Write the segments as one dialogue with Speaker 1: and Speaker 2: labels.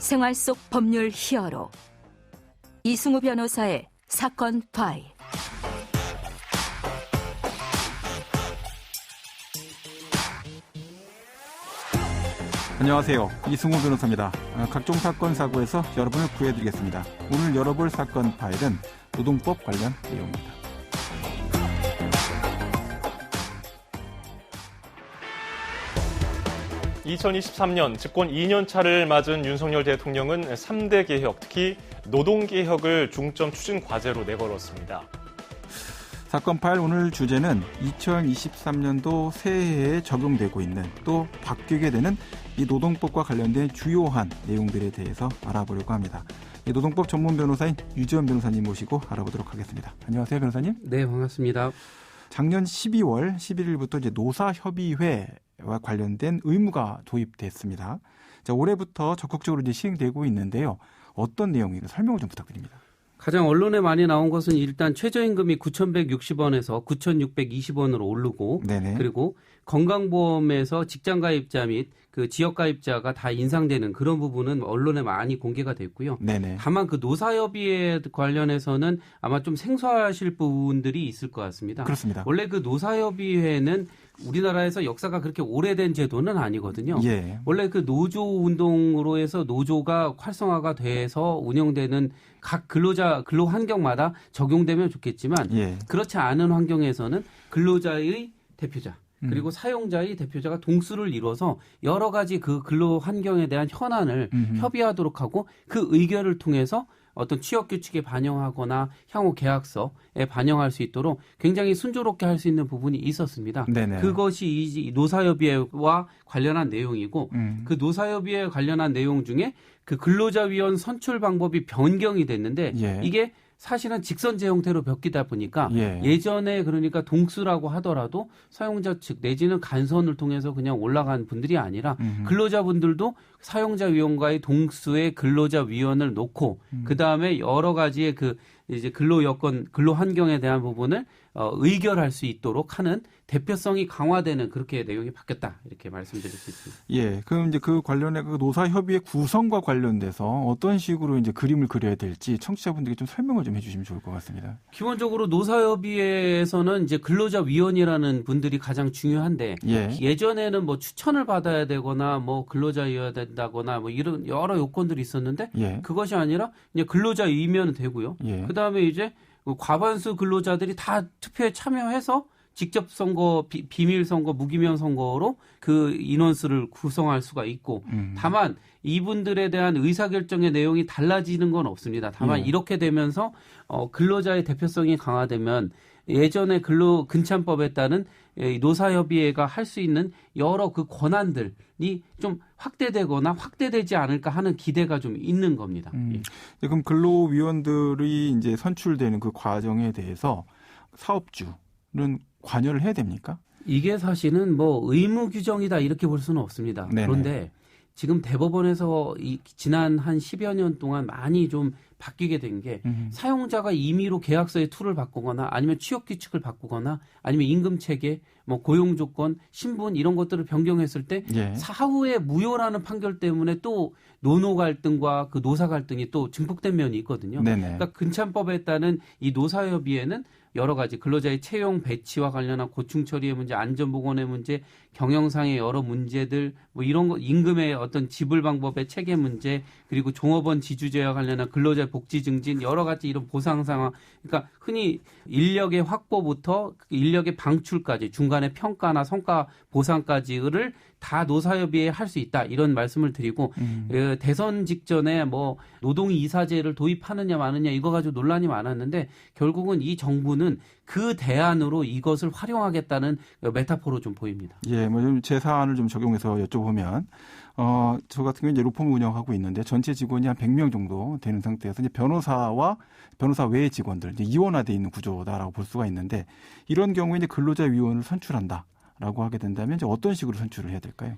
Speaker 1: 생활 속 법률 히어로 이승우 변호사의 사건 파일.
Speaker 2: 안녕하세요. 이승우 변호사입니다. 각종 사건 사고에서 여러분을 구해드리겠습니다. 오늘 열어볼 사건 파일은 노동법 관련 내용입니다.
Speaker 3: (2023년) 집권 2년 차를 맞은 윤석열 대통령은 3대 개혁, 특히 노동개혁을 중점 추진 과제로 내걸었습니다.
Speaker 2: 사건 파일 오늘 주제는 2023년도 새해에 적용되고 있는 또 바뀌게 되는 이 노동법과 관련된 주요한 내용들에 대해서 알아보려고 합니다. 이 노동법 전문 변호사인 유지원 변호사님 모시고 알아보도록 하겠습니다. 안녕하세요, 변호사님.
Speaker 4: 네, 반갑습니다.
Speaker 2: 작년 12월 11일부터 이제 노사협의회와 관련된 의무가 도입됐습니다. 자, 올해부터 적극적으로 이제 시행되고 있는데요. 어떤 내용인지 설명을 좀 부탁드립니다.
Speaker 4: 가장 언론에 많이 나온 것은 일단 최저임금이 9,160원에서 9,620원으로 오르고, 네네. 그리고 건강보험에서 직장가입자 및 그 지역가입자가 다 인상되는 그런 부분은 언론에 많이 공개가 됐고요. 네네. 다만 그 노사협의회 관련해서는 아마 좀 생소하실 부분들이 있을 것 같습니다.
Speaker 2: 그렇습니다.
Speaker 4: 원래 그 노사협의회는 우리나라에서 역사가 그렇게 오래된 제도는 아니거든요. 예. 원래 그 노조 운동으로 해서 노조가 활성화가 돼서 운영되는 각 근로자 근로 환경마다 적용되면 좋겠지만 그렇지 않은 환경에서는 근로자의 대표자 그리고 사용자의 대표자가 동수를 이뤄서 여러 가지 그 근로 환경에 대한 현안을 협의하도록 하고 그 의결을 통해서 어떤 취업 규칙에 반영하거나 향후 계약서에 반영할 수 있도록 굉장히 순조롭게 할 수 있는 부분이 있었습니다. 네네. 그것이 이 노사협의회와 관련한 내용이고 그 노사협의회 관련한 내용 중에 그 근로자위원 선출 방법이 변경이 됐는데 이게 사실은 직선제 형태로 바뀌다 보니까 예전에 그러니까 동수라고 하더라도 사용자 측 내지는 간선을 통해서 그냥 올라간 분들이 아니라 근로자분들도 사용자위원과의 동수의 근로자위원을 놓고 그다음에 여러 가지의 그 이제 근로 여건, 근로 환경에 대한 부분을 의결할 수 있도록 하는 대표성이 강화되는 그렇게 내용이 바뀌었다 이렇게 말씀드릴 수 있습니다.
Speaker 2: 예, 그럼 이제 그 관련해 그 노사협의회 구성과 관련돼서 어떤 식으로 이제 그림을 그려야 될지 청취자분들께 좀 설명을 좀 해주시면 좋을 것 같습니다.
Speaker 4: 기본적으로 노사협의회에서는 이제 근로자위원이라는 분들이 가장 중요한데 예전에는 뭐 추천을 받아야 되거나 뭐 근로자여야 된다거나 뭐 이런 여러 요건들이 있었는데 그것이 아니라 그냥 근로자이면 되고요. 그다음에 이제 과반수 근로자들이 다 투표에 참여해서 직접 선거, 비밀 선거, 무기명 선거로 그 인원수를 구성할 수가 있고 다만 이분들에 대한 의사결정의 내용이 달라지는 건 없습니다. 다만 이렇게 되면서 근로자의 대표성이 강화되면 예전에 근로근참법에 따른 노사협의회가 할 수 있는 여러 그 권한들이 좀 확대되거나 확대되지 않을까 하는 기대가 좀 있는 겁니다.
Speaker 2: 그럼 근로위원들이 이제 선출되는 그 과정에 대해서 사업주는 관여를 해야 됩니까?
Speaker 4: 이게 사실은 뭐 의무 규정이다 이렇게 볼 수는 없습니다. 네네. 그런데 지금 대법원에서 지난 한 10여 년 동안 많이 좀 바뀌게 된 게 사용자가 임의로 계약서에 툴을 바꾸거나 아니면 취업 규칙을 바꾸거나 아니면 임금 체계, 뭐 고용 조건, 신분 이런 것들을 변경했을 때 사후에 무효라는 판결 때문에 또 노노 갈등과 그 노사 갈등이 또 증폭된 면이 있거든요. 네네. 그러니까 근참법에 따른 이 노사협의회는 여러 가지 근로자의 채용 배치와 관련한 고충 처리의 문제, 안전보건의 문제, 경영상의 여러 문제들, 뭐 이런 거, 임금의 어떤 지불 방법의 체계 문제, 그리고 종업원 지주제와 관련한 근로자 복지 증진, 여러 가지 이런 보상 상황, 그러니까 흔히 인력의 확보부터 인력의 방출까지 중간에 평가나 성과 보상까지를 다 노사협의회에 할 수 있다 이런 말씀을 드리고 대선 직전에 뭐 노동이사제를 도입하느냐 마느냐 이거 가지고 논란이 많았는데 결국은 이 정부는 그 대안으로 이것을 활용하겠다는 메타포로 좀 보입니다.
Speaker 2: 예, 뭐 좀 제 사안을 좀 적용해서 여쭤보면 저 같은 경우는 이제 로펌을 운영하고 있는데 전체 직원이 한 100명 정도 되는 상태에서 이제 변호사와 변호사 외의 직원들 이제 이원화되어 있는 구조다라고 볼 수가 있는데 이런 경우에 이제 근로자위원을 선출한다라고 하게 된다면 이제 어떤 식으로 선출을 해야 될까요?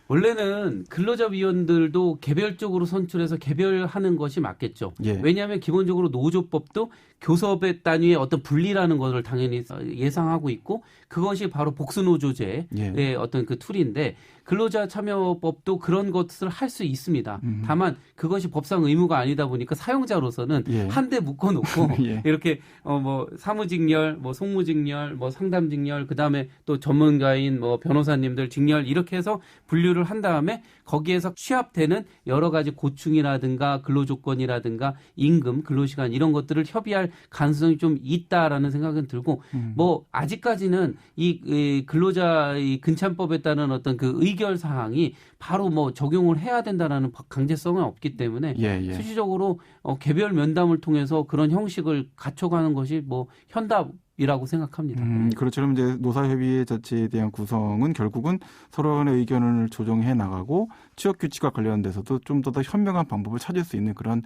Speaker 4: 원래는 근로자위원들도 개별적으로 선출해서 개별하는 것이 맞겠죠.
Speaker 2: 예.
Speaker 4: 왜냐하면 기본적으로 노조법도 교섭의 단위의 어떤 분리라는 것을 당연히 예상하고 있고 그것이 바로 복수노조제의
Speaker 2: 예.
Speaker 4: 어떤 그 툴인데 근로자 참여법도 그런 것을 할 수 있습니다. 다만 그것이 법상 의무가 아니다 보니까 사용자로서는
Speaker 2: 예.
Speaker 4: 한 대 묶어놓고
Speaker 2: 예.
Speaker 4: 이렇게 뭐 사무직렬, 뭐 송무직렬, 뭐 상담직렬, 그 다음에 또 전문가인 뭐 변호사님들 직렬 이렇게 해서 분류를 한 다음에 거기에서 취합되는 여러 가지 고충이라든가 근로조건이라든가 임금, 근로시간 이런 것들을 협의할 가능성이 좀 있다라는 생각은 들고 뭐 아직까지는 이 근로자 이 근참법에 따른 어떤 그 의결 사항이 바로 뭐 적용을 해야 된다라는 강제성은 없기 때문에
Speaker 2: 예.
Speaker 4: 수시적으로 개별 면담을 통해서 그런 형식을 갖춰가는 것이 뭐 현답이라고 생각합니다.
Speaker 2: 그렇죠. 이제 노사협의회 자체에 대한 구성은 결국은 서로 간의 의견을 조정해 나가고 취업 규칙과 관련돼서도 좀 더 현명한 방법을 찾을 수 있는 그런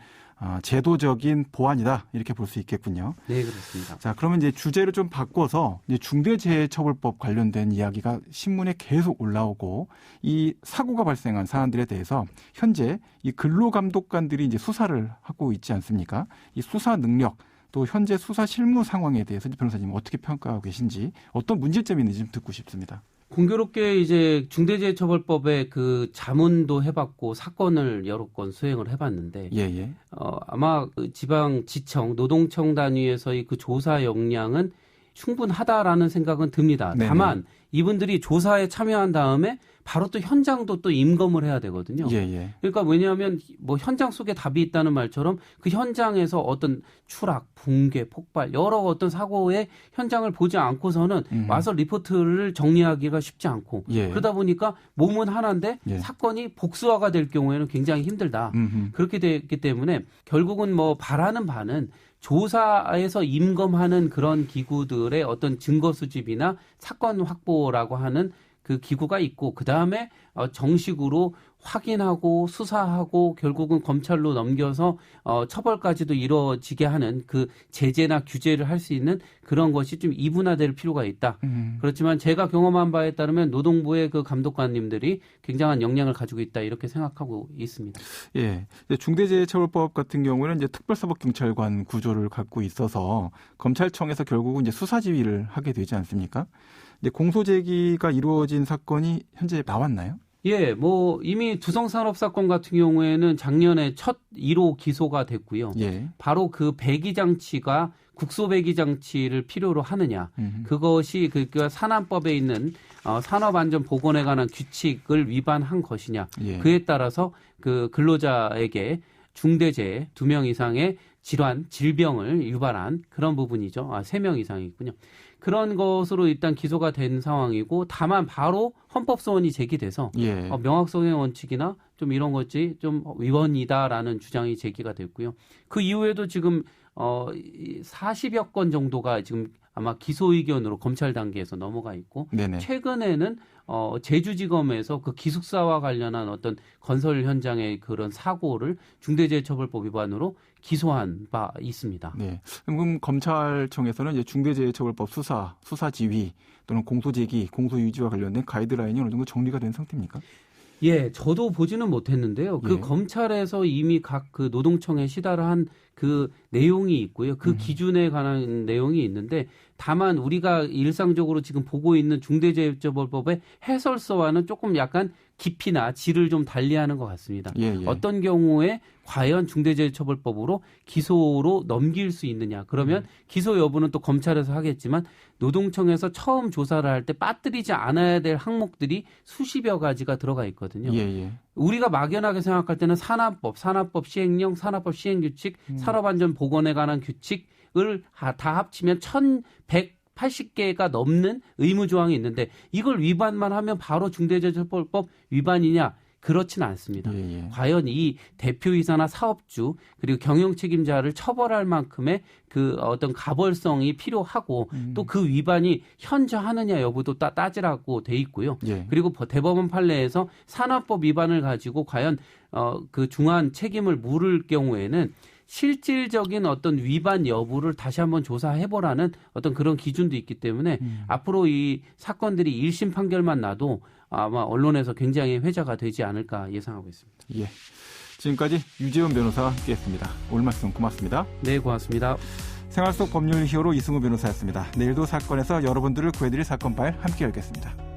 Speaker 2: 제도적인 보완이다 이렇게 볼 수 있겠군요.
Speaker 4: 네, 그렇습니다.
Speaker 2: 자, 그러면 이제 주제를 좀 바꿔서 이제 중대재해처벌법 관련된 이야기가 신문에 계속 올라오고 이 사고가 발생한 사안들에 대해서 현재 이 근로감독관들이 이제 수사를 하고 있지 않습니까? 이 수사 능력 또 현재 수사 실무 상황에 대해서 변호사님 어떻게 평가하고 계신지 어떤 문제점이 있는지 좀 듣고 싶습니다.
Speaker 4: 공교롭게 이제 중대재해처벌법에 그 자문도 해봤고 사건을 여러 건 수행을 해봤는데
Speaker 2: 예.
Speaker 4: 아마 그 지방 지청 노동청 단위에서의 그 조사 역량은 충분하다라는 생각은 듭니다.
Speaker 2: 네네.
Speaker 4: 다만 이분들이 조사에 참여한 다음에 바로 또 현장도 또 임검을 해야 되거든요.
Speaker 2: 예.
Speaker 4: 그러니까 왜냐하면 뭐 현장 속에 답이 있다는 말처럼 그 현장에서 어떤 추락, 붕괴, 폭발 여러 어떤 사고의 현장을 보지 않고서는 와서 리포트를 정리하기가 쉽지 않고 그러다 보니까 몸은 하나인데 사건이 복수화가 될 경우에는 굉장히 힘들다. 그렇게 됐기 때문에 결국은 뭐 바라는 바는 조사에서 임검하는 그런 기구들의 어떤 증거 수집이나 사건 확보라고 하는 그 기구가 있고 그다음에 정식으로 확인하고 수사하고 결국은 검찰로 넘겨서 처벌까지도 이루어지게 하는 그 제재나 규제를 할 수 있는 그런 것이 좀 이분화될 필요가 있다. 그렇지만 제가 경험한 바에 따르면 노동부의 그 감독관님들이 굉장한 역량을 가지고 있다 이렇게 생각하고 있습니다.
Speaker 2: 예. 중대재해처벌법 같은 경우에는 이제 특별사법경찰관 구조를 갖고 있어서 검찰청에서 결국은 이제 수사 지휘를 하게 되지 않습니까? 이제 공소 제기가 이루어진 사건이 현재 나왔나요?
Speaker 4: 예, 뭐 이미 두성산업 사건 같은 경우에는 작년에 첫 1호 기소가 됐고요.
Speaker 2: 예.
Speaker 4: 바로 그 배기 장치가 국소 배기 장치를 필요로 하느냐. 그것이 그 산안법에 있는 산업안전보건에 관한 규칙을 위반한 것이냐.
Speaker 2: 예.
Speaker 4: 그에 따라서 그 근로자에게 중대재해 2명 이상의 질환, 질병을 유발한 그런 부분이죠. 3명 이상이군요. 그런 것으로 일단 기소가 된 상황이고 다만 바로 헌법소원이 제기돼서 명확성의 원칙이나 좀 이런 것이 좀 위헌이다라는 주장이 제기가 됐고요. 그 이후에도 지금 40여 건 정도가 지금 아마 기소 의견으로 검찰 단계에서 넘어가 있고
Speaker 2: 네네.
Speaker 4: 최근에는 제주지검에서 그 기숙사와 관련한 어떤 건설 현장의 그런 사고를 중대재해처벌법 위반으로 기소한 바 있습니다.
Speaker 2: 네. 그럼 검찰청에서는 이제 중대재해처벌법 수사 지휘 또는 공소 제기, 공소 유지와 관련된 가이드라인이 어느 정도 정리가 된 상태입니까?
Speaker 4: 예, 저도 보지는 못했는데요. 그 검찰에서 이미 각 그 노동청에 시달을 한 그 내용이 있고요. 그 기준에 관한 내용이 있는데 다만 우리가 일상적으로 지금 보고 있는 중대재해처벌법의 해설서와는 조금 약간 깊이나 질을 좀 달리하는 것 같습니다. 어떤 경우에 과연 중대재해처벌법으로 기소로 넘길 수 있느냐. 그러면 기소 여부는 또 검찰에서 하겠지만 노동청에서 처음 조사를 할 때 빠뜨리지 않아야 될 항목들이 수십여 가지가 들어가 있거든요. 우리가 막연하게 생각할 때는 산업법 시행령, 산업법 시행규칙, 산업안전보건에 관한 규칙을 다 합치면 1180개가 넘는 의무조항이 있는데 이걸 위반만 하면 바로 중대재해처벌법 위반이냐? 그렇지는 않습니다. 과연 이 대표이사나 사업주 그리고 경영 책임자를 처벌할 만큼의 그 어떤 가벌성이 필요하고 또 그 위반이 현저하느냐 여부도 따지라고 돼 있고요. 그리고 대법원 판례에서 산업법 위반을 가지고 과연 그 중한 책임을 물을 경우에는 실질적인 어떤 위반 여부를 다시 한번 조사해보라는 어떤 그런 기준도 있기 때문에 앞으로 이 사건들이 1심 판결만 나도 아마 언론에서 굉장히 회자가 되지 않을까 예상하고 있습니다.
Speaker 2: 예. 지금까지 유재훈 변호사와 함께했습니다. 오늘 말씀 고맙습니다.
Speaker 4: 네, 고맙습니다.
Speaker 2: 생활 속 법률 히어로 이승우 변호사였습니다. 내일도 사건에서 여러분들을 구해드릴 사건 파일 함께 열겠습니다.